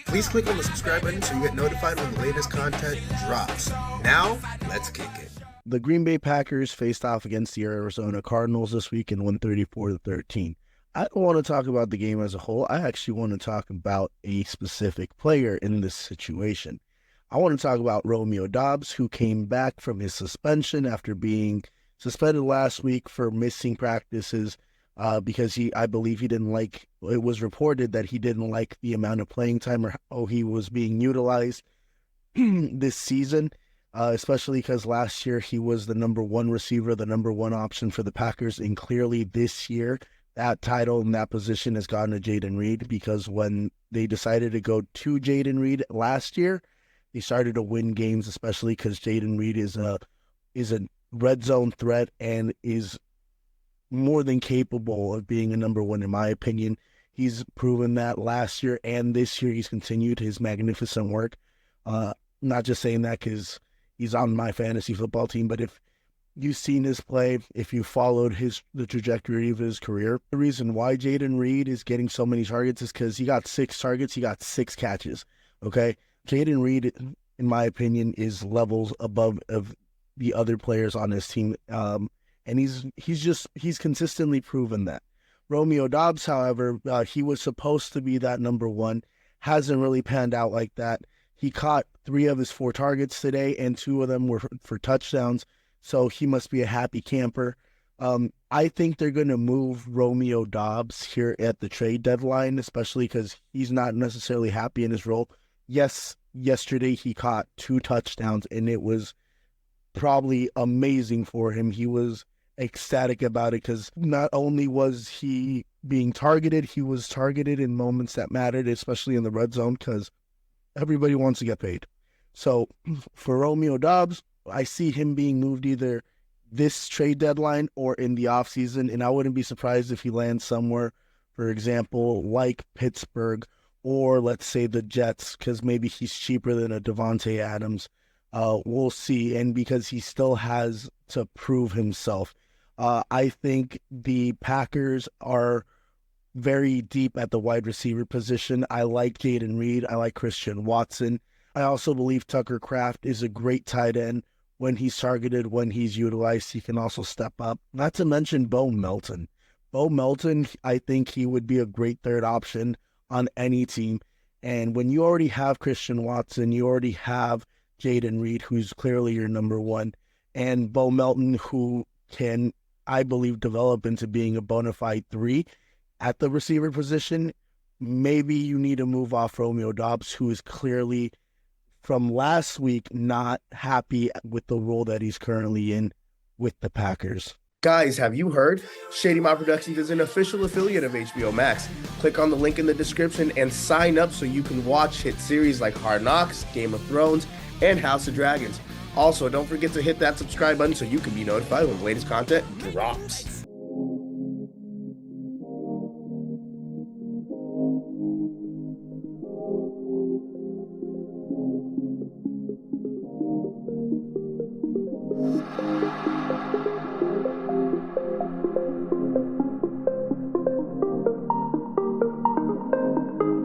Please click on the subscribe button so you get notified when the latest content drops. Now, let's kick it. The Green Bay Packers faced off against the Arizona Cardinals this week and won 34-13. I don't want to talk about the game as a whole. I actually want to talk about a specific player in this situation. I want to talk about Romeo Doubs, who came back from his suspension after being suspended last week for missing practices because I believe he didn't like, it was reported that he didn't like the amount of playing time or how he was being utilized this season, especially because last year he was the number one receiver, the number one option for the Packers, and clearly this year that title and that position has gone to Jayden Reed, because when they decided to go to Jayden Reed last year, they started to win games, especially because Jayden Reed is a red zone threat and is more than capable of being a number one, in my opinion. He's proven that last year, and this year he's continued his magnificent work. Not just saying that because he's on my fantasy football team, but if you've seen his play, if you followed the trajectory of his career, the reason why Jayden Reed is getting so many targets is because he got 6 targets, he got 6 catches, okay? Jayden Reed, in my opinion, is levels above of the other players on his team, and he's consistently proven that. Romeo Doubs, however, he was supposed to be that number one, hasn't really panned out like that. He caught 3 of his 4 targets today, and 2 of them were for touchdowns, so he must be a happy camper. I think they're going to move Romeo Doubs here at the trade deadline, especially because he's not necessarily happy in his role. Yes, yesterday he caught 2 touchdowns, and it was probably amazing for him. He was ecstatic about it because not only was he being targeted, he was targeted in moments that mattered, especially in the red zone, because everybody wants to get paid. So for Romeo Doubs, I see him being moved either this trade deadline or in the offseason, and I wouldn't be surprised if he lands somewhere, for example, like Pittsburgh or let's say the Jets, because maybe he's cheaper than a Devontae Adams. We'll see, and because he still has to prove himself. I think the Packers are very deep at the wide receiver position. I like Jayden Reed. I like Christian Watson. I also believe Tucker Kraft is a great tight end. When he's targeted, when he's utilized, he can also step up. Not to mention Bo Melton. Bo Melton, I think he would be a great third option on any team. And when you already have Christian Watson, you already have Jayden Reed, who's clearly your number one, and Bo Melton, who can, I believe, develop into being a bona fide 3 at the receiver position. Maybe you need to move off Romeo Doubs, who is clearly, from last week, not happy with the role that he's currently in with the Packers. Guys, have you heard? Shady Mob Productions is an official affiliate of HBO Max. Click on the link in the description and sign up so you can watch hit series like Hard Knocks, Game of Thrones, and House of Dragons. Also, don't forget to hit that subscribe button so you can be notified when the latest content drops.